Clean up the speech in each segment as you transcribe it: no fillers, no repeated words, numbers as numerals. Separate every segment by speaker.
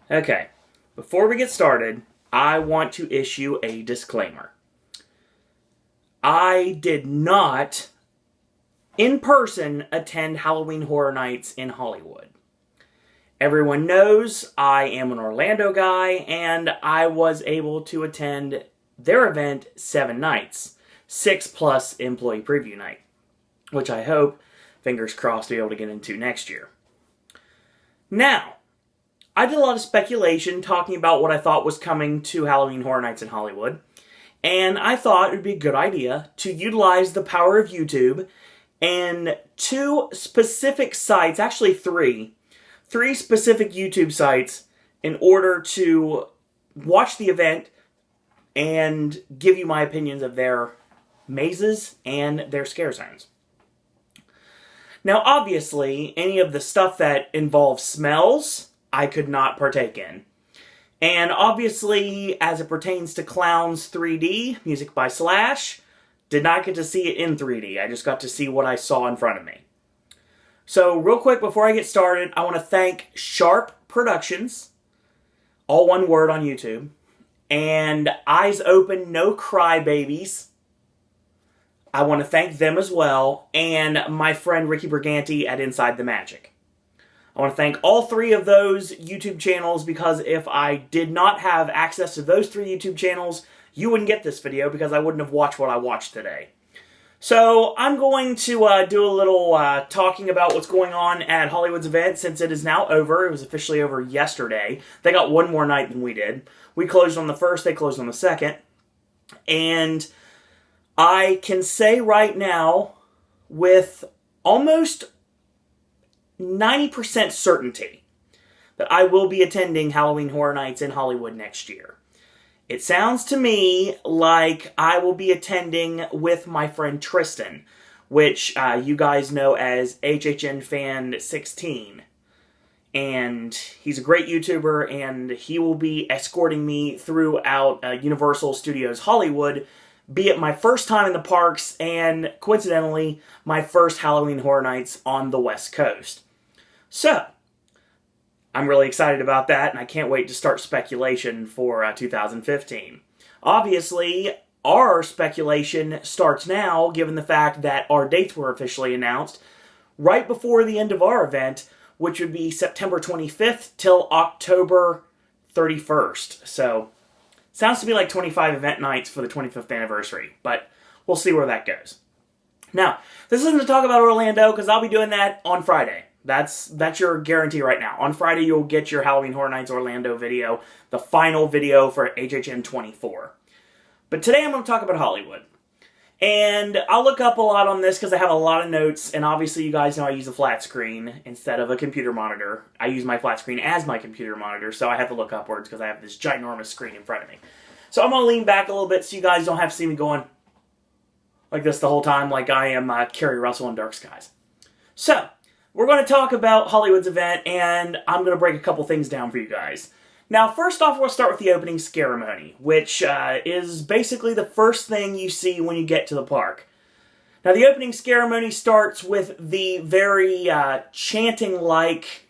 Speaker 1: Okay, before we get started, I want to issue a disclaimer. I did not, in person, attend Halloween Horror Nights in Hollywood. Everyone knows I am an Orlando guy, and I was able to attend their event 7 nights, 6 plus employee preview night, which I hope, fingers crossed, to be able to get into next year. Now, I did a lot of speculation talking about what I thought was coming to Halloween Horror Nights in Hollywood, and I thought it would be a good idea to utilize the power of YouTube and 2 specific sites, actually 3 specific YouTube sites in order to watch the event and give you my opinions of their mazes and their scare zones. Now, obviously, any of the stuff that involves smells, I could not partake in. And obviously, as it pertains to Clowns 3D, music by Slash, did not get to see it in 3D. I just got to see what I saw in front of me. So, real quick, before I get started, I want to thank SharpProductions, all one word on YouTube, and IyesOpenNoCrybabies. I want to thank them as well, and my friend Ricky Briganti at InsideTheMagic. I want to thank all 3 of those YouTube channels because if I did not have access to those 3 YouTube channels, you wouldn't get this video because I wouldn't have watched what I watched today. So I'm going to do a little talking about what's going on at Hollywood's event since it is now over. It was officially over yesterday. They got one more night than we did. We closed on the 1st, they closed on the 2nd. And I can say right now with almost 90% certainty that I will be attending Halloween Horror Nights in Hollywood next year. It sounds to me like I will be attending with my friend Tristan, which you guys know as HHN Fan 16. And he's a great YouTuber, and he will be escorting me throughout Universal Studios Hollywood, be it my first time in the parks and, coincidentally, my first Halloween Horror Nights on the West Coast. So, I'm really excited about that, and I can't wait to start speculation for 2015. Obviously, our speculation starts now, given the fact that our dates were officially announced right before the end of our event, which would be September 25th till October 31st. So, sounds to me like 25 event nights for the 25th anniversary, but we'll see where that goes. Now, this isn't to talk about Orlando, because I'll be doing that on Friday. That's your guarantee right now. On Friday, you'll get your Halloween Horror Nights Orlando video, the final video for HHN 24. But today I'm going to talk about Hollywood. And I'll look up a lot on this because I have a lot of notes, and obviously you guys know I use a flat screen instead of a computer monitor. I use my flat screen as my computer monitor, so I have to look upwards because I have this ginormous screen in front of me. So I'm going to lean back a little bit so you guys don't have to see me going like this the whole time, like I am Kerry Russell in Dark Skies. So, we're going to talk about Hollywood's event, and I'm going to break a couple things down for you guys. Now, first off, we'll start with the opening ceremony, which is basically the first thing you see when you get to the park. Now, the opening ceremony starts with the very chanting-like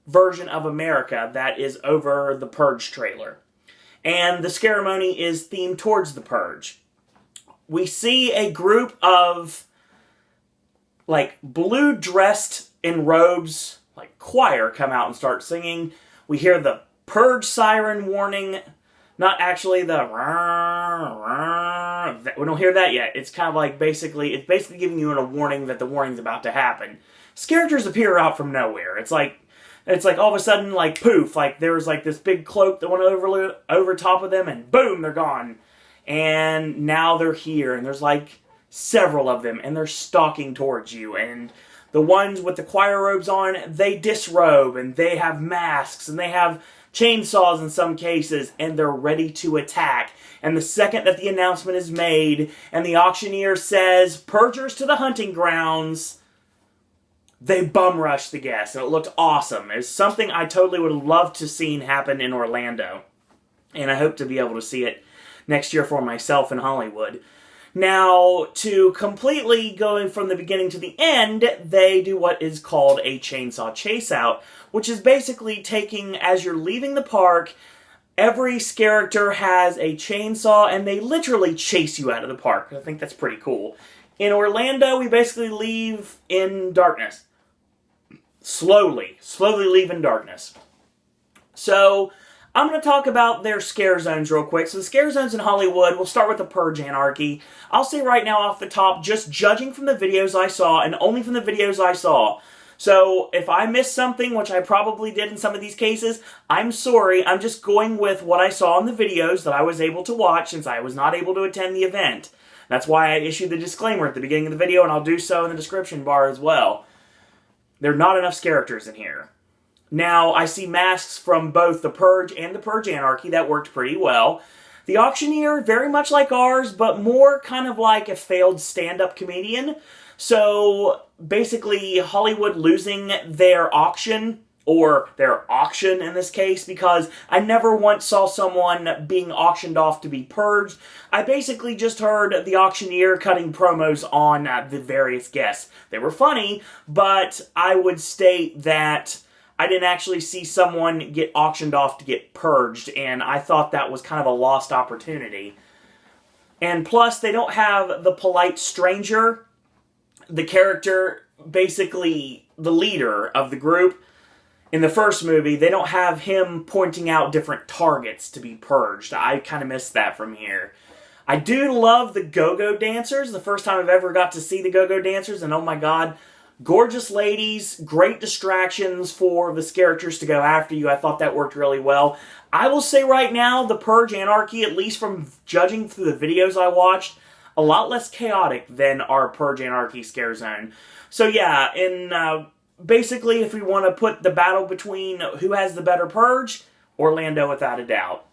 Speaker 1: version of America that is over the Purge trailer. And the ceremony is themed towards the Purge. We see a group of, like, blue-dressed in robes, like choir, come out and start singing. We hear the Purge siren warning. Not actually the we don't hear that yet. It's kind of like it's basically giving you a warning that the warning's about to happen. Characters appear out from nowhere. It's like all of a sudden, like poof, like there was like this big cloak that went over top of them, and boom, they're gone. And now they're here, and there's like several of them, and they're stalking towards you, and the ones with the choir robes on, they disrobe, and they have masks, and they have chainsaws in some cases, and they're ready to attack. And the second that the announcement is made, and the auctioneer says, "Purgers to the hunting grounds," they bum rush the guests, and it looked awesome. It's something I totally would have loved to see happen in Orlando, and I hope to be able to see it next year for myself in Hollywood. Now, to completely going from the beginning to the end, they do what is called a chainsaw chaseout, which is basically taking, as you're leaving the park, every character has a chainsaw, and they literally chase you out of the park. I think that's pretty cool. In Orlando, we basically leave in darkness. Slowly leave in darkness. So, I'm going to talk about their scare zones real quick. So the scare zones in Hollywood, we'll start with the Purge Anarchy. I'll say right now off the top, just judging from the videos I saw, and only from the videos I saw. So if I missed something, which I probably did in some of these cases, I'm sorry. I'm just going with what I saw in the videos that I was able to watch since I was not able to attend the event. That's why I issued the disclaimer at the beginning of the video, and I'll do so in the description bar as well. There are not enough characters in here. Now, I see masks from both the Purge and the Purge Anarchy. That worked pretty well. The Auctioneer, very much like ours, but more kind of like a failed stand-up comedian. So, basically, Hollywood losing their auction, or their auction in this case, because I never once saw someone being auctioned off to be purged. I basically just heard the Auctioneer cutting promos on the various guests. They were funny, but I would state that I didn't actually see someone get auctioned off to get purged, and I thought that was kind of a lost opportunity. And plus, they don't have the polite stranger, the character, basically the leader of the group. In the first movie, they don't have him pointing out different targets to be purged. I kind of missed that from here. I do love the go-go dancers. The first time I've ever got to see the go-go dancers, and oh my god, gorgeous ladies, great distractions for the characters to go after you. I thought that worked really well. I will say right now, the Purge Anarchy, at least from judging through the videos I watched, a lot less chaotic than our Purge Anarchy scare zone. So yeah, basically, if we want to put the battle between who has the better Purge, Orlando without a doubt.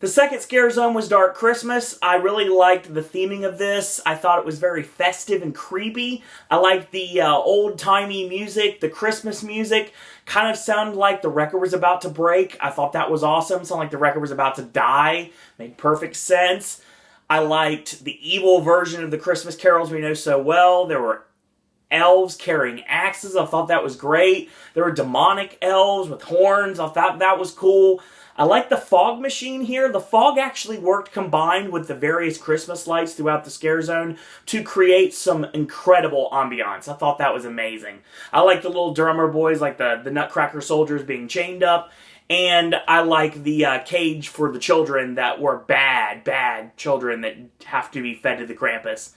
Speaker 1: The second scare zone was Dark Christmas. I really liked the theming of this. I thought it was very festive and creepy. I liked the old-timey music, the Christmas music. Kind of sounded like the record was about to break. I thought that was awesome. Sounded like the record was about to die. Made perfect sense. I liked the evil version of the Christmas carols we know so well. There were elves carrying axes. I thought that was great. There were demonic elves with horns. I thought that was cool. I like the fog machine here. The fog actually worked combined with the various Christmas lights throughout the scare zone to create some incredible ambiance. I thought that was amazing. I like the little drummer boys, like the Nutcracker soldiers being chained up. And I like the cage for the children that were bad children that have to be fed to the Krampus.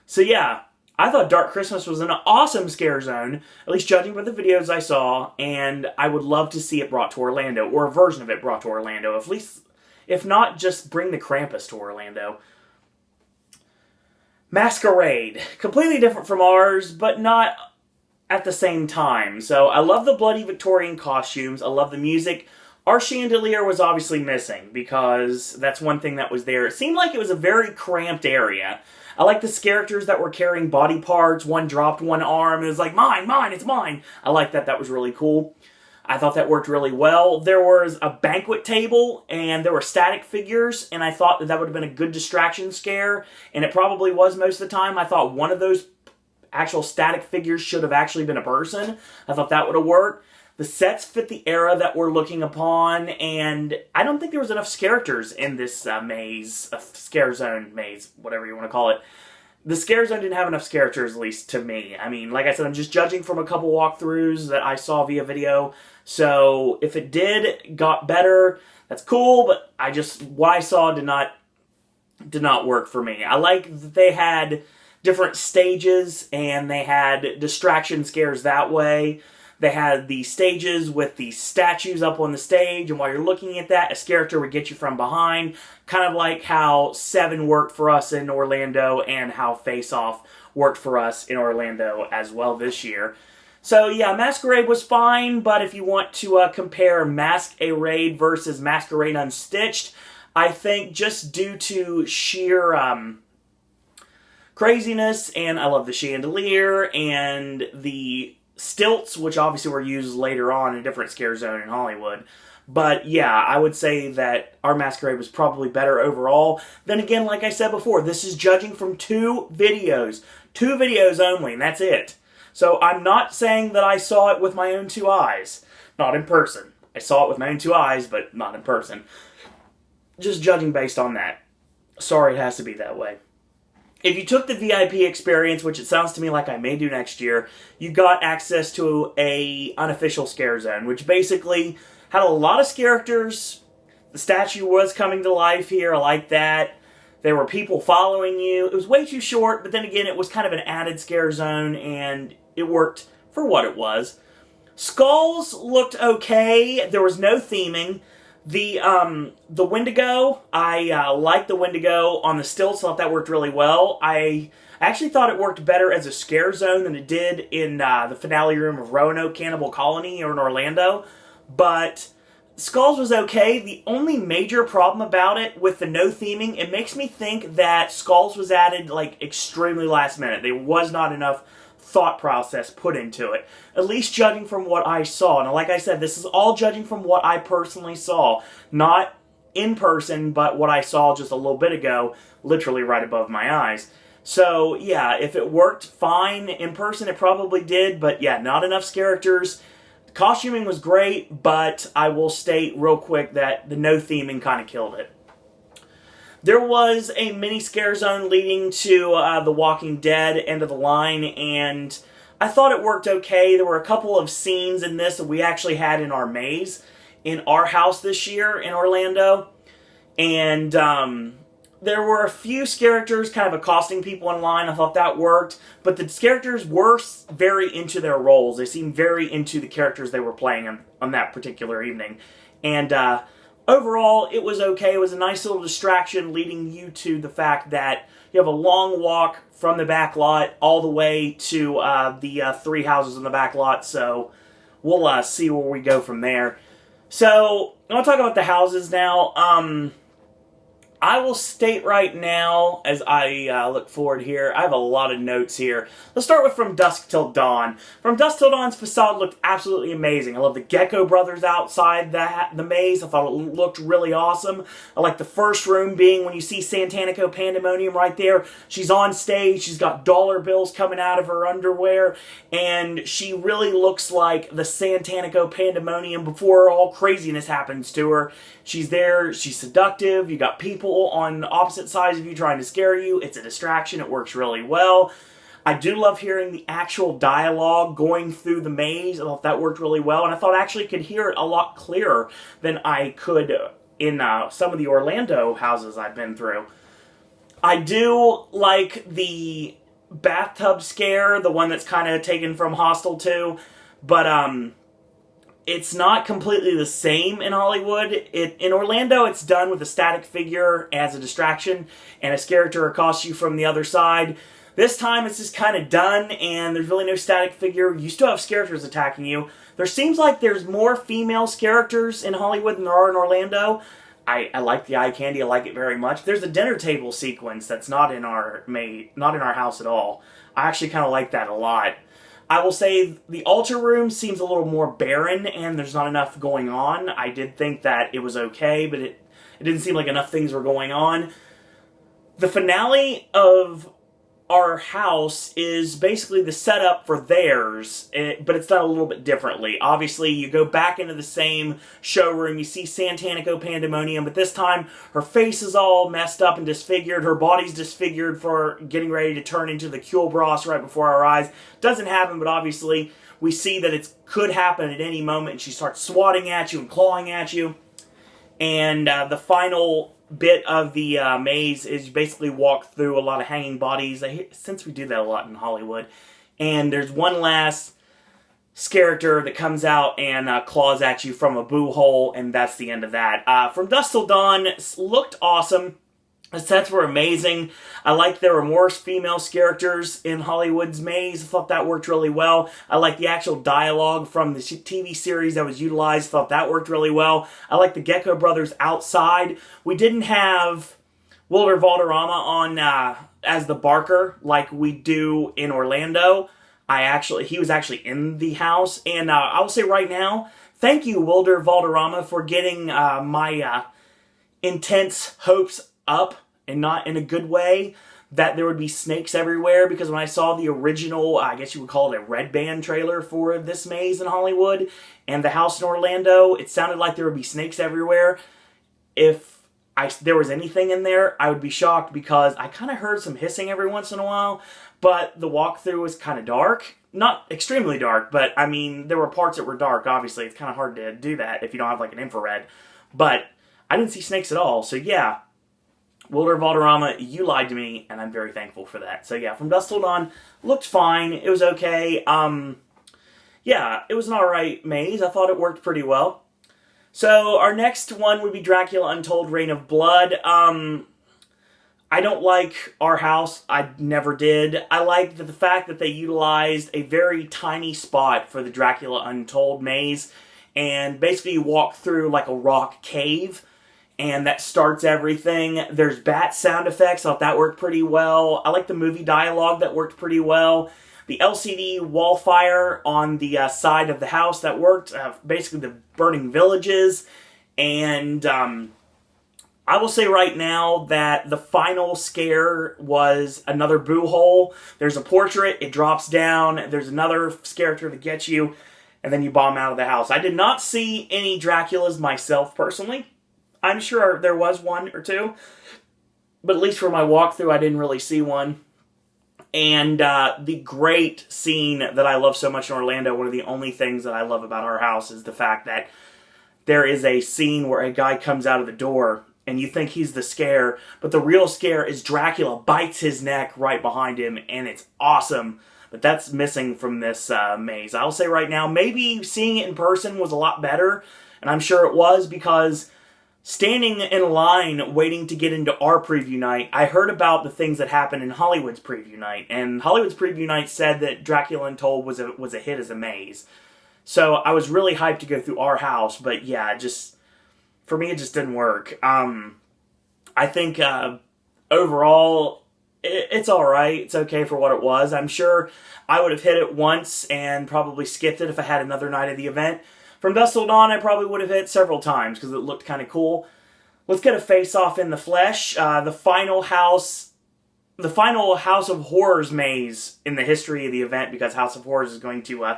Speaker 1: So yeah, I thought Dark Christmas was an awesome scare zone, at least judging by the videos I saw, and I would love to see it brought to Orlando, or a version of it brought to Orlando. At least, if not, just bring the Krampus to Orlando. Masquerade. Completely different from ours, but not at the same time. So I love the bloody Victorian costumes. I love the music. Our chandelier was obviously missing, because that's one thing that was there. It seemed like it was a very cramped area. I like the characters that were carrying body parts. One dropped one arm. It was like, mine, it's mine. I like that. That was really cool. I thought that worked really well. There was a banquet table, and there were static figures, and I thought that would have been a good distraction scare, and it probably was most of the time. I thought one of those actual static figures should have actually been a person. I thought that would have worked. The sets fit the era that we're looking upon, and I don't think there was enough characters in this maze, scare zone maze, whatever you want to call it. The scare zone didn't have enough characters, at least to me. I mean, like I said, I'm just judging from a couple walkthroughs that I saw via video. So if it got better, that's cool, but what I saw did not work for me. I like that they had different stages, and they had distraction scares that way. They had the stages with the statues up on the stage, and while you're looking at that, a character would get you from behind. Kind of like how 7 worked for us in Orlando, and how Face Off worked for us in Orlando as well this year. So yeah, Masquerade was fine, but if you want to compare Masquerade versus Masquerade Unstitched, I think just due to sheer craziness, and I love the chandelier, and the stilts, which obviously were used later on in a different scare zone in Hollywood. But yeah, I would say that Our Masquerade was probably better overall. Then again, like I said before, this is judging from 2 videos. 2 videos only, and that's it. So I'm not saying that I saw it with my own 2 eyes. Not in person. I saw it with my own 2 eyes, but not in person. Just judging based on that. Sorry, it has to be that way. If you took the VIP experience, which it sounds to me like I may do next year, you got access to a unofficial scare zone, which basically had a lot of characters. The statue was coming to life here. I like that. There were people following you. It was way too short, but then again, it was kind of an added scare zone, and it worked for what it was. Skulls looked okay. There was no theming. The Wendigo, I liked the Wendigo on the stilts. Thought that worked really well. I actually thought it worked better as a scare zone than it did in the finale room of Roanoke Cannibal Colony or in Orlando. But Skulls was okay. The only major problem about it with the no theming, it makes me think that Skulls was added like extremely last minute. There was not enough thought process put into it. At least judging from what I saw. Now, like I said, this is all judging from what I personally saw. Not in person, but what I saw just a little bit ago, literally right above my eyes. So, yeah, if it worked fine in person, it probably did. But, yeah, not enough characters. Costuming was great, but I will state real quick that the no theming kind of killed it. There was a mini scare zone leading to The Walking Dead end of the line, and I thought it worked okay. There were a couple of scenes in this that we actually had in our maze in our house this year in Orlando, and there were a few characters kind of accosting people in line. I thought that worked, but the characters were very into their roles. They seemed very into the characters they were playing on that particular evening, and overall, it was okay. It was a nice little distraction leading you to the fact that you have a long walk from the back lot all the way to the 3 houses in the back lot. So we'll see where we go from there. So I want to talk about the houses now. I will state right now, as I look forward here, I have a lot of notes here. Let's start with From Dusk Till Dawn. From Dusk Till Dawn's facade looked absolutely amazing. I love the Gecko Brothers outside the maze. I thought it looked really awesome. I like the first room being when you see Santanico Pandemonium right there. She's on stage. She's got dollar bills coming out of her underwear. And she really looks like the Santanico Pandemonium before all craziness happens to her. She's there. She's seductive. You got people on opposite sides of you trying to scare you. It's a distraction. It works really well. I do love hearing the actual dialogue going through the maze. I thought that worked really well, and I thought I actually could hear it a lot clearer than I could in some of the Orlando houses I've been through. I do like the bathtub scare, the one that's kind of taken from Hostel 2, but it's not completely the same in Hollywood. In Orlando, it's done with a static figure as a distraction, and a character accosts you from the other side. This time, it's just kind of done, and there's really no static figure. You still have characters attacking you. There seems like there's more female characters in Hollywood than there are in Orlando. I like the eye candy. I like it very much. There's a dinner table sequence that's not in our house at all. I actually kind of like that a lot. I will say the altar room seems a little more barren and there's not enough going on. I did think that it was okay, but it didn't seem like enough things were going on. The finale of our house is basically the setup for theirs, but it's done a little bit differently. Obviously, you go back into the same showroom, you see Santanico Pandemonium, but this time her face is all messed up and disfigured, her body's disfigured for getting ready to turn into the Kulbras right before our eyes. Doesn't happen, but obviously we see that it could happen at any moment, and she starts swatting at you and clawing at you. And the final bit of the maze is you basically walk through a lot of hanging bodies, since we do that a lot in Hollywood. And there's one last character that comes out and claws at you from a boo hole, and that's the end of that. From Dusk Till Dawn looked awesome. The sets were amazing. I liked there were more female characters in Hollywood's maze. I thought that worked really well. I liked the actual dialogue from the TV series that was utilized. I thought that worked really well. I liked the Gecko Brothers outside. We didn't have Wilder Valderrama on as the Barker like we do in Orlando. he was actually in the house, and I will say right now, thank you, Wilder Valderrama, for getting my intense hopes up, and not in a good way, that there would be snakes everywhere, because when I saw the original, I guess you would call it a red band trailer for this maze in Hollywood, and the house in Orlando, it sounded like there would be snakes everywhere. If there was anything in there, I would be shocked, because I kind of heard some hissing every once in a while, but the walkthrough was kind of dark. Not extremely dark, but I mean, there were parts that were dark. Obviously, it's kind of hard to do that if you don't have like an infrared. But I didn't see snakes at all. So yeah, Wilder Valderrama, you lied to me, and I'm very thankful for that. So yeah, From Dusk Till Dawn looked fine. It was okay. Yeah, it was an alright maze. I thought it worked pretty well. So our next one would be Dracula Untold Reign of Blood. I don't like our house. I never did. I like the fact that they utilized a very tiny spot for the Dracula Untold maze, and basically you walk through like a rock cave, and that starts everything. There's bat sound effects. I thought that worked pretty well. I like the movie dialogue. That worked pretty well. The LCD wall fire on the side of the house, that worked. Basically the burning villages. And I will say right now that the final scare was another boo hole. There's a portrait, it drops down, there's another character that gets you, and then you bomb out of the house. I did not see any Draculas myself personally. I'm sure there was one or two, but at least for my walkthrough I didn't really see one. And the great scene that I love so much in Orlando, one of the only things that I love about our house is the fact that there is a scene where a guy comes out of the door and you think he's the scare, but the real scare is Dracula bites his neck right behind him, and it's awesome. But that's missing from this maze. I'll say right now, maybe seeing it in person was a lot better, and I'm sure it was, because standing in a line waiting to get into our preview night, I heard about the things that happened in Hollywood's preview night, and Hollywood's preview night said that Dracula Untold was a hit as a maze. So I was really hyped to go through our house, but yeah, for me, it just didn't work. I think overall, it's alright. It's okay for what it was. I'm sure I would have hit it once and probably skipped it if I had another night of the event. From Dusk Till Dawn, I probably would have hit several times because it looked kind of cool. Let's get a face-off in the flesh. The final House of Horrors maze in the history of the event, because House of Horrors is going to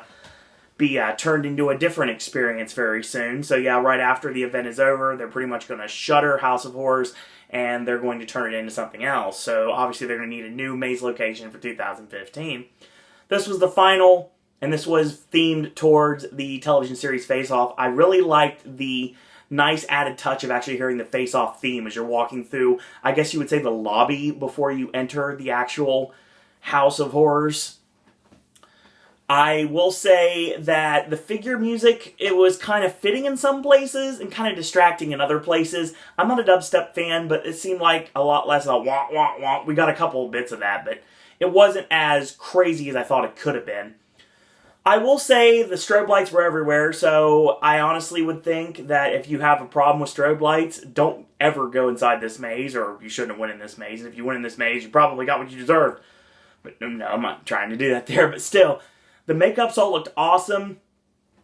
Speaker 1: be turned into a different experience very soon. So yeah, right after the event is over, they're pretty much going to shutter House of Horrors, and they're going to turn it into something else. So obviously they're going to need a new maze location for 2015. This was the final, and this was themed towards the television series Face Off. I really liked the nice added touch of actually hearing the Face Off theme as you're walking through, I guess you would say, the lobby before you enter the actual House of Horrors. I will say that the figure music, it was kind of fitting in some places and kind of distracting in other places. I'm not a dubstep fan, but it seemed like a lot less of a wah, wah, wah. We got a couple of bits of that, but it wasn't as crazy as I thought it could have been. I will say the strobe lights were everywhere, so I honestly would think that if you have a problem with strobe lights, don't ever go inside this maze, or you shouldn't have went in this maze. And if you went in this maze, you probably got what you deserved. But no, I'm not trying to do that there, but still. The makeups all looked awesome.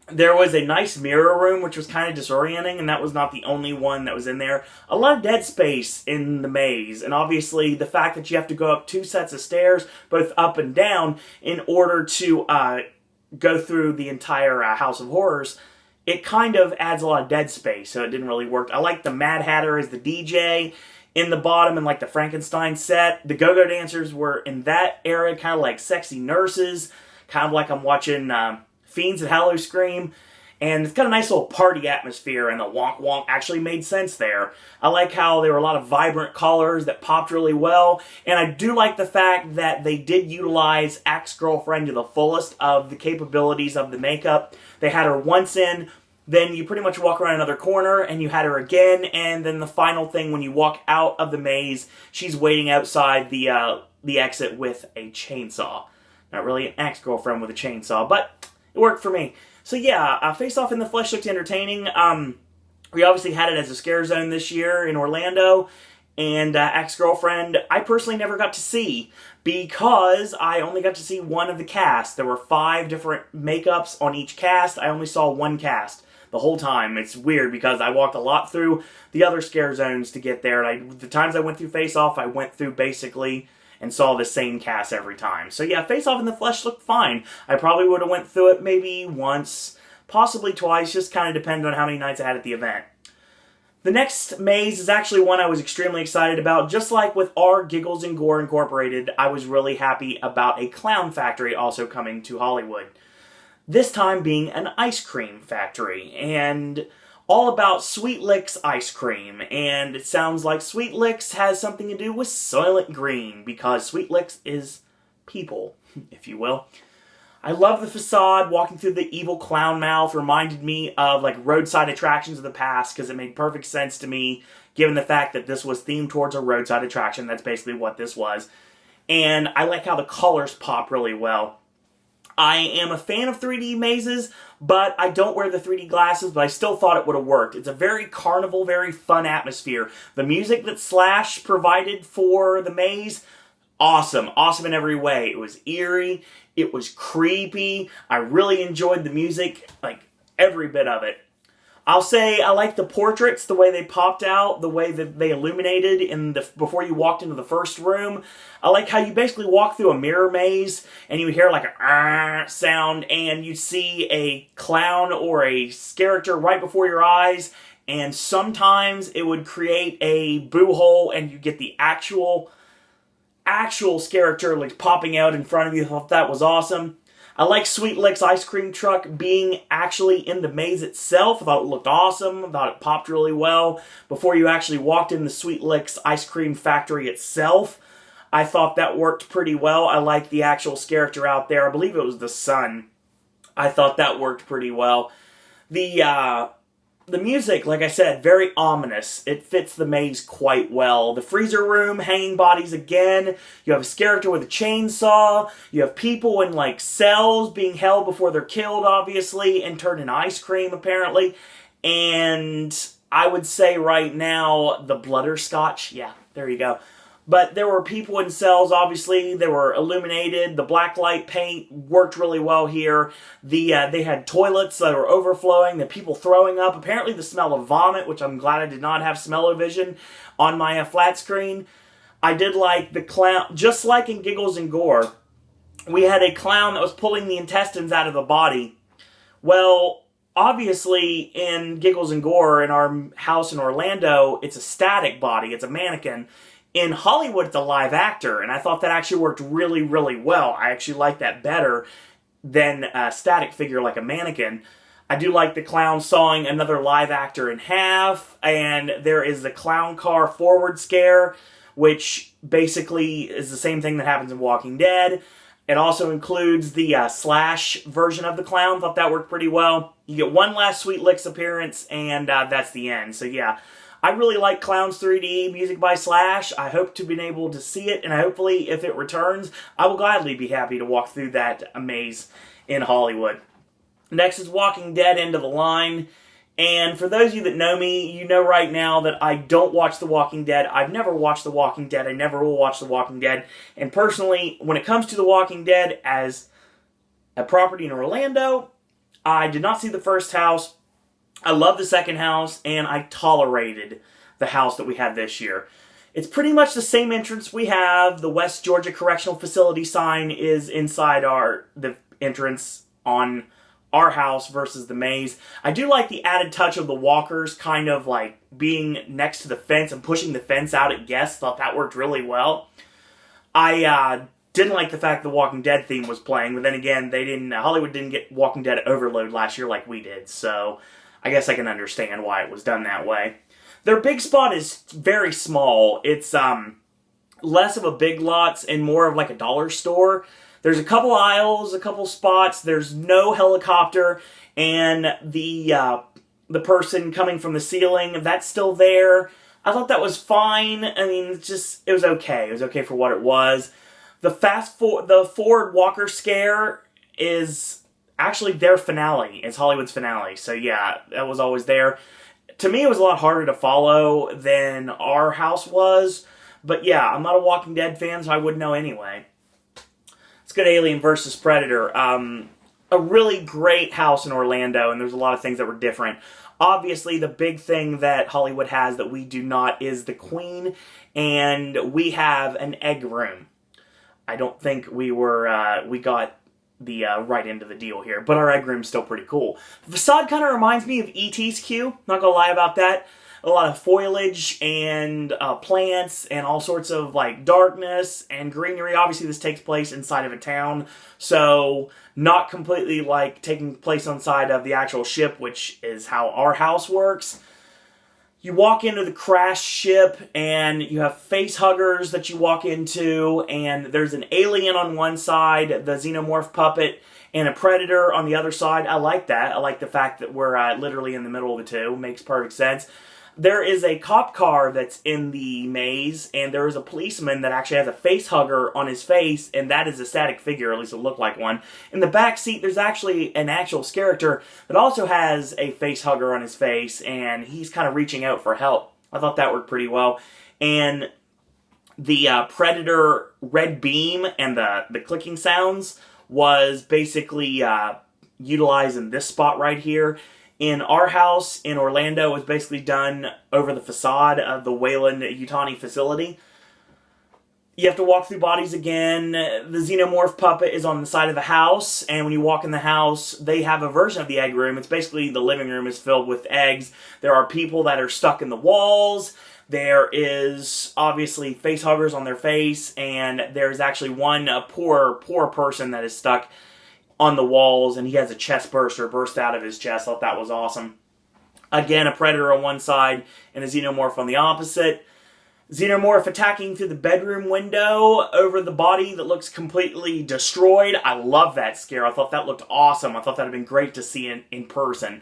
Speaker 1: There was a nice mirror room, which was kind of disorienting, and that was not the only one that was in there. A lot of dead space in the maze, and obviously the fact that you have to go up 2 sets of stairs, both up and down, in order to go through the entire House of Horrors, it kind of adds a lot of dead space, so it didn't really work. I like the Mad Hatter as the DJ in the bottom, and like the Frankenstein set. The go-go dancers were in that era, kind of like sexy nurses, kind of like I'm watching Fiends at Halloween, and it's got a nice little party atmosphere, and the wonk wonk actually made sense there. I like how there were a lot of vibrant colors that popped really well, and I do like the fact that they did utilize Ex-Girlfriend to the fullest of the capabilities of the makeup. They had her once in, then you pretty much walk around another corner, and you had her again, and then the final thing, when you walk out of the maze, she's waiting outside the exit with a chainsaw. Not really an ex-girlfriend with a chainsaw, but it worked for me. So yeah, Face Off in the Flesh looked entertaining. We obviously had it as a scare zone this year in Orlando, and ex-girlfriend, I personally never got to see because I only got to see one of the cast. There were 5 different makeups on each cast. I only saw one cast the whole time. It's weird because I walked a lot through the other scare zones to get there. And the times I went through Face Off, I went through basically and saw the same cast every time. So yeah, Face Off in the flesh looked fine. I probably would have went through it maybe once, possibly twice, just kind of depended on how many nights I had at the event. The next maze is actually one I was extremely excited about. Just like with our Giggles and Gore Incorporated, I was really happy about a clown factory also coming to Hollywood. This time being an ice cream factory, and all about Sweet Licks ice cream. And it sounds like Sweet Licks has something to do with Soylent Green, because Sweet Licks is people, if you will. I love the facade. Walking through the evil clown mouth reminded me of like roadside attractions of the past, because it made perfect sense to me, given the fact that this was themed towards a roadside attraction. That's basically what this was. And I like how the colors pop really well. I am a fan of 3D mazes, but I don't wear the 3D glasses, but I still thought it would have worked. It's a very carnival, very fun atmosphere. The music that Slash provided for the maze, awesome. Awesome in every way. It was eerie. It was creepy. I really enjoyed the music, like every bit of it. I'll say I like the portraits, the way they popped out, the way that they illuminated before you walked into the first room. I like how you basically walk through a mirror maze and you hear like a sound, and you see a clown or a character right before your eyes, and sometimes it would create a boo hole and you get the actual character like popping out in front of you. I thought that was awesome. I like Sweet Licks ice cream truck being actually in the maze itself. I thought it looked awesome. I thought it popped really well before you actually walked in the Sweet Licks ice cream factory itself. I thought that worked pretty well. I like the actual character out there. I believe it was the sun. I thought that worked pretty well. The music, like I said, very ominous. It fits the maze quite well. The freezer room, hanging bodies again. You have a character with a chainsaw. You have people in like cells being held before they're killed, obviously, and turned into ice cream, apparently. And I would say right now, the Blutterscotch. Yeah, there you go. But there were people in cells, obviously. They were illuminated. The blacklight paint worked really well here. They had toilets that were overflowing. The people throwing up. Apparently the smell of vomit, which I'm glad I did not have smell-o-vision on my flat screen. I did like the clown, just like in Giggles and Gore. We had a clown that was pulling the intestines out of the body. Well, obviously in Giggles and Gore, in our house in Orlando, it's a static body. It's a mannequin. In Hollywood, it's a live actor, and I thought that actually worked really, really well. I actually like that better than a static figure like a mannequin. I do like the clown sawing another live actor in half, and there is the clown car forward scare, which basically is the same thing that happens in Walking Dead. It also includes the Slash version of the clown. Thought that worked pretty well. You get one last Sweet Licks appearance, and that's the end. So yeah, I really like Clowns 3D, music by Slash. I hope to be able to see it, and hopefully if it returns, I will gladly be happy to walk through that maze in Hollywood. Next is Walking Dead, End of the Line. And for those of you that know me, you know right now that I don't watch The Walking Dead. I've never watched The Walking Dead. I never will watch The Walking Dead. And personally, when it comes to The Walking Dead as a property in Orlando, I did not see the first house. I love the second house, and I tolerated the house that we had this year. It's pretty much the same entrance we have. The West Georgia Correctional Facility sign is inside the entrance on our house versus the maze. I do like the added touch of the walkers kind of like being next to the fence and pushing the fence out at guests. Thought that worked really well. I didn't like the fact the Walking Dead theme was playing, but then again, Hollywood didn't get Walking Dead overload last year like we did, so I guess I can understand why it was done that way. Their big spot is very small. It's less of a Big Lots and more of like a dollar store. There's a couple aisles, a couple spots. There's no helicopter, and the person coming from the ceiling, that's still there. I thought that was fine. I mean, it was okay. It was okay for what it was. The Ford Walker scare is actually their finale. It's Hollywood's finale. So yeah, that was always there. to me, it was a lot harder to follow than our house was. But yeah, I'm not a Walking Dead fan, so I wouldn't know anyway. Let's go to Alien vs. Predator. A really great house in Orlando, and there's a lot of things that were different. Obviously, the big thing that Hollywood has that we do not is the Queen, and we have an egg room. I don't think we got the right end of the deal here, but our egg room's still pretty cool. The facade kind of reminds me of E.T.'s queue, not gonna lie about that. A lot of foliage and plants and all sorts of like darkness and greenery. Obviously, this takes place inside of a town, so not completely like taking place inside of the actual ship, which is how our house works. You walk into the crashed ship and you have face huggers that you walk into, and there's an alien on one side, the xenomorph puppet, and a predator on the other side. I like that. I like the fact that we're literally in the middle of the two. Makes perfect sense. There is a cop car that's in the maze, and there is a policeman that actually has a face hugger on his face, and that is a static figure, at least it looked like one. In the back seat, there's actually an actual character that also has a face hugger on his face, and he's kind of reaching out for help. I thought that worked pretty well. And the Predator red beam and the clicking sounds was basically utilized in this spot right here. In our house in Orlando, it was basically done over the facade of the Weyland-Yutani facility. You have to walk through bodies again. The xenomorph puppet is on the side of the house, and when you walk in the house, they have a version of the egg room. It's basically the living room is filled with eggs. There are people that are stuck in the walls. There is obviously face huggers on their face, and there's actually one poor person that is stuck on the walls, and he has a chest burster burst out of his chest. I thought that was awesome. Again, a predator on one side and a xenomorph on the opposite. Xenomorph attacking through the bedroom window over the body that looks completely destroyed. I love that scare. I thought that looked awesome. I thought that would have been great to see in person.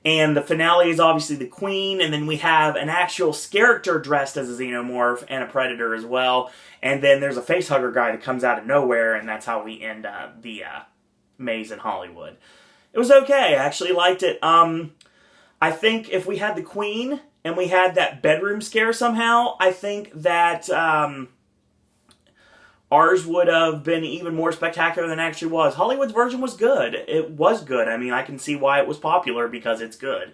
Speaker 1: And the finale is obviously the Queen, and then we have an actual character dressed as a xenomorph and a predator as well. And then there's a facehugger guy that comes out of nowhere, and that's how we end the maze in Hollywood. It was okay. I actually liked it. I think if we had the Queen and we had that bedroom scare somehow, I think that ours would have been even more spectacular than it actually was. Hollywood's version was good. It was good. I mean, I can see why it was popular because it's good.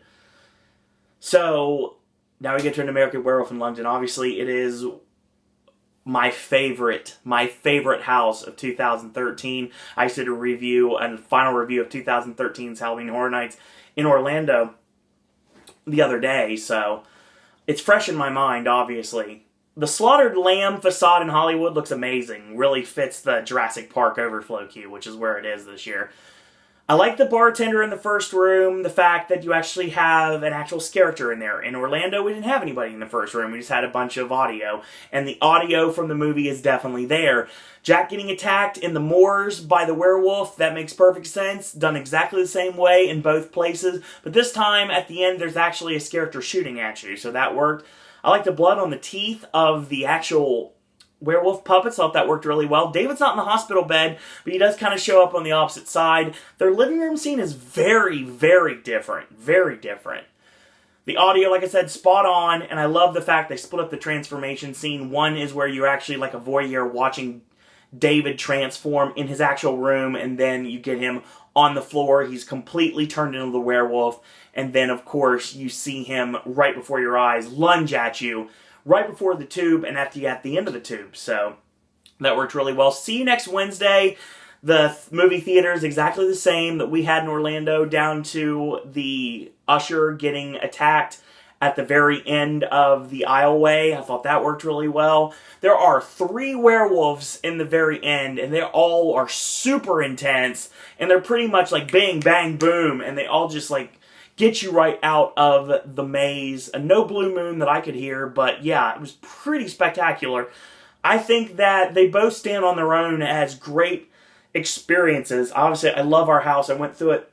Speaker 1: So, now we get to an American Werewolf in London. Obviously, it is my favorite house of 2013. I did a final review of 2013's Halloween Horror Nights in Orlando the other day, so it's fresh in my mind, obviously. The Slaughtered Lamb facade in Hollywood looks amazing. Really fits the Jurassic Park overflow queue, which is where it is this year. I like the bartender in the first room, the fact that you actually have an actual character in there. In Orlando, we didn't have anybody in the first room. We just had a bunch of audio, and the audio from the movie is definitely there. Jack getting attacked in the moors by the werewolf, that makes perfect sense. Done exactly the same way in both places, but this time, at the end, there's actually a character shooting at you, so that worked. I like the blood on the teeth of the actual werewolf puppets. Thought that worked really well. David's not in the hospital bed, but he does kind of show up on the opposite side. Their living room scene is very, very different. Very different. The audio, like I said, spot on, and I love the fact they split up the transformation scene. One is where you're actually like a voyeur watching David transform in his actual room, and then you get him on the floor. He's completely turned into the werewolf, and then, of course, you see him right before your eyes lunge at you right before the tube and at the end of the tube. So that worked really well. See you next Wednesday. The movie theater is exactly the same that we had in Orlando, down to the usher getting attacked at the very end of the aisleway. I thought that worked really well. There are 3 werewolves in the very end, and they all are super intense, and they're pretty much like bang, bang, boom, and they all just like get you right out of the maze. No blue moon that I could hear, but yeah, it was pretty spectacular. I think that they both stand on their own as great experiences. Obviously, I love our house. I went through it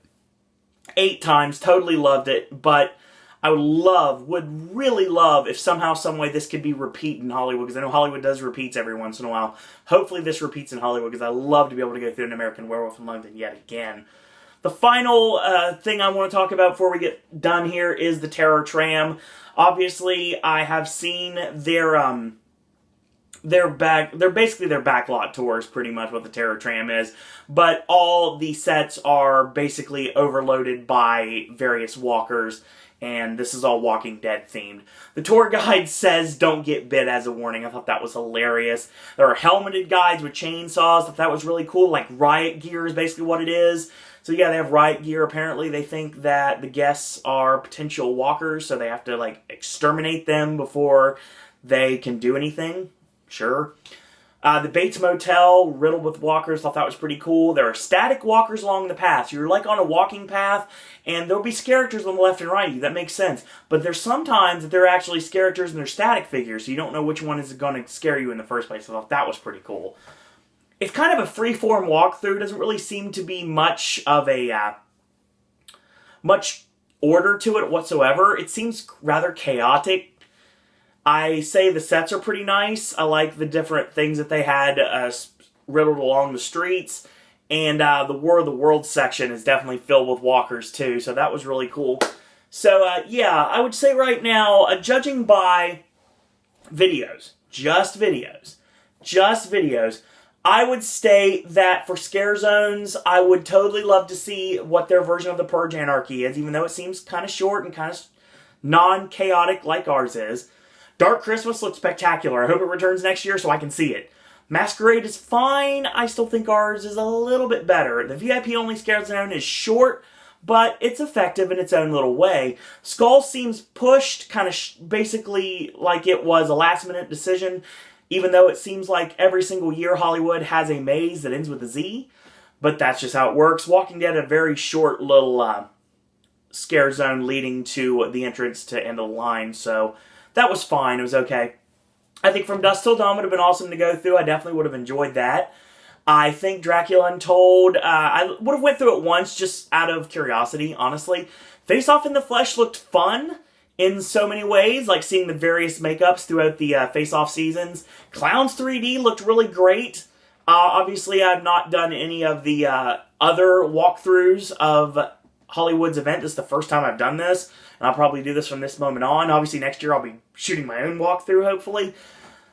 Speaker 1: 8 times, totally loved it, but I would really love if somehow, some way this could be repeat in Hollywood, because I know Hollywood does repeats every once in a while. Hopefully this repeats in Hollywood, because I love to be able to go through an American Werewolf in London yet again. The final thing I want to talk about before we get done here is the Terror Tram. Obviously, I have seen their basically their backlot tours, pretty much what the Terror Tram is, but all the sets are basically overloaded by various walkers, and this is all Walking Dead themed. The tour guide says don't get bit as a warning. I thought that was hilarious. There are helmeted guides with chainsaws. I thought that was really cool. Like riot gear is basically what it is. So yeah, they have riot gear. Apparently they think that the guests are potential walkers, so they have to like exterminate them before they can do anything. Sure. The Bates Motel, riddled with walkers, thought that was pretty cool. There are static walkers along the path. You're like on a walking path, and there'll be characters on the left and right of you. That makes sense. But there's sometimes that they're actually characters and they're static figures, so you don't know which one is going to scare you in the first place. I thought that was pretty cool. It's kind of a free-form walkthrough. It doesn't really seem to be much of a much order to it whatsoever. It seems rather chaotic. I say the sets are pretty nice. I like the different things that they had riddled along the streets. And the War of the Worlds section is definitely filled with walkers too, so that was really cool. So yeah, I would say right now, judging by videos, just videos, I would state that for scare zones, I would totally love to see what their version of the Purge Anarchy is, even though it seems kind of short and kind of non-chaotic like ours is. Dark Christmas looks spectacular. I hope it returns next year so I can see it. Masquerade is fine. I still think ours is a little bit better. The VIP-only scare zone is short, but it's effective in its own little way. Skull seems pushed, kind of basically like it was a last-minute decision, even though it seems like every single year Hollywood has a maze that ends with a Z. But that's just how it works. Walking Dead had a very short little scare zone leading to the entrance to end of the line, so that was fine. It was okay. I think From Dusk Till Dawn would have been awesome to go through. I definitely would have enjoyed that. I think Dracula Untold, I would have went through it once just out of curiosity, honestly. Face Off in the Flesh looked fun in so many ways, like seeing the various makeups throughout the Face Off seasons. Clowns 3D looked really great. Obviously, I've not done any of the other walkthroughs of Hollywood's event. This is the first time I've done this, and I'll probably do this from this moment on. Obviously, next year I'll be shooting my own walkthrough, hopefully.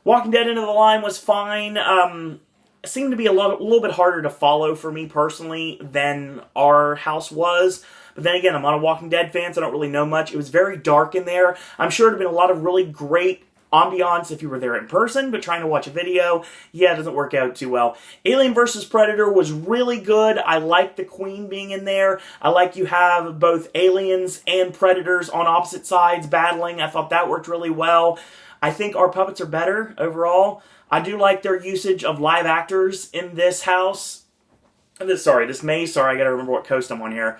Speaker 1: Walking Dead Into the Line was fine. It seemed to be a little bit harder to follow for me personally than our house was. But then again, I'm not a Walking Dead fan, so I don't really know much. It was very dark in there. I'm sure it would have been a lot of really great ambiance if you were there in person, but trying to watch a video, yeah, it doesn't work out too well. Alien vs. Predator was really good. I like the Queen being in there. I like you have both aliens and predators on opposite sides battling. I thought that worked really well. I think our puppets are better overall. I do like their usage of live actors in this house. This maze. Sorry, I gotta remember what coast I'm on here.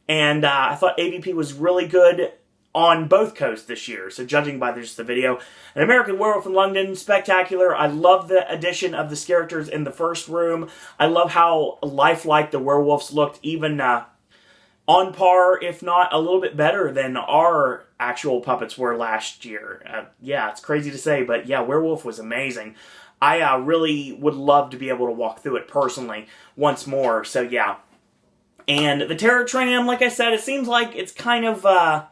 Speaker 1: And I thought AVP was really good on both coasts this year, so judging by just the video. An American Werewolf in London, spectacular. I love the addition of the characters in the first room. I love how lifelike the werewolves looked, even on par, if not a little bit better than our actual puppets were last year. Yeah, it's crazy to say, but yeah, Werewolf was amazing. I really would love to be able to walk through it personally once more, so yeah. And the Terror Tram, like I said, it seems like it's kind of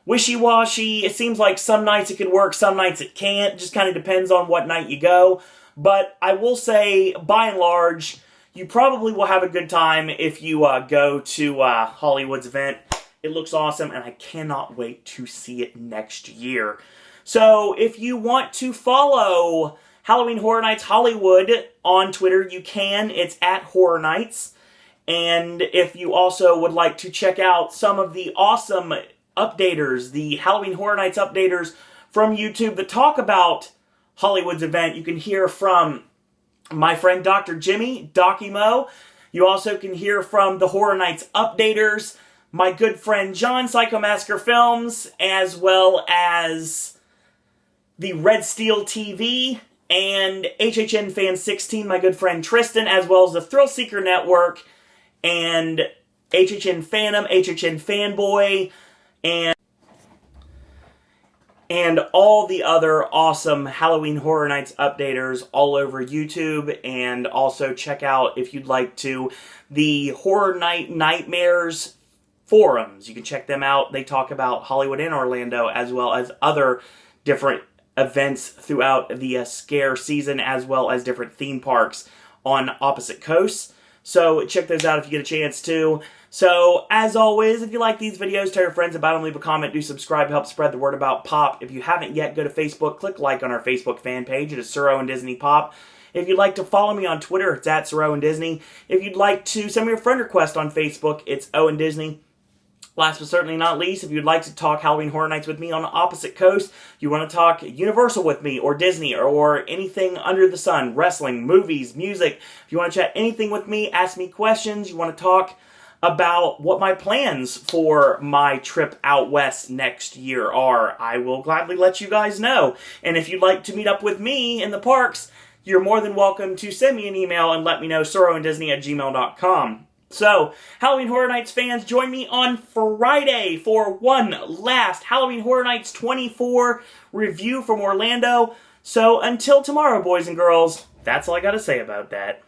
Speaker 1: wishy-washy. It seems like some nights it can work, some nights it can't. It just kind of depends on what night you go. But I will say, by and large, you probably will have a good time if you go to Hollywood's event. It looks awesome, and I cannot wait to see it next year. So if you want to follow Halloween Horror Nights Hollywood on Twitter, you can. It's at Horror Nights. And if you also would like to check out some of the awesome updaters, the Halloween Horror Nights updaters from YouTube that talk about Hollywood's event, you can hear from my friend Dr. Jimmy, Docky Mo. You also can hear from the Horror Nights updaters, my good friend John, Psycho Massacre Films, as well as the Red Steel TV, and HHN Fan 16, my good friend Tristan, as well as the Thrill Seeker Network, and HHN Phantom, HHN Fanboy, and all the other awesome Halloween Horror Nights updaters all over YouTube. And also check out, if you'd like to, the Horror Night Nightmares forums. You can check them out. They talk about Hollywood and Orlando, as well as other different events throughout the scare season, as well as different theme parks on opposite coasts. So check those out if you get a chance to. So, as always, if you like these videos, tell your friends about them, leave a comment, do subscribe, help spread the word about Pop. If you haven't yet, go to Facebook, click like on our Facebook fan page. It is Sir Owen Disney Pop. If you'd like to follow me on Twitter, it's at Sir Owen Disney. If you'd like to send me a friend request on Facebook, it's Owen Disney. Last but certainly not least, if you'd like to talk Halloween Horror Nights with me on the opposite coast, you want to talk Universal with me, or Disney, or anything under the sun, wrestling, movies, music, if you want to chat anything with me, ask me questions, you want to talk about what my plans for my trip out west next year are, I will gladly let you guys know. And if you'd like to meet up with me in the parks, you're more than welcome to send me an email and let me know, SirOwenDisney@gmail.com. So, Halloween Horror Nights fans, join me on Friday for one last Halloween Horror Nights 24 review from Orlando. So, until tomorrow, boys and girls, that's all I gotta say about that.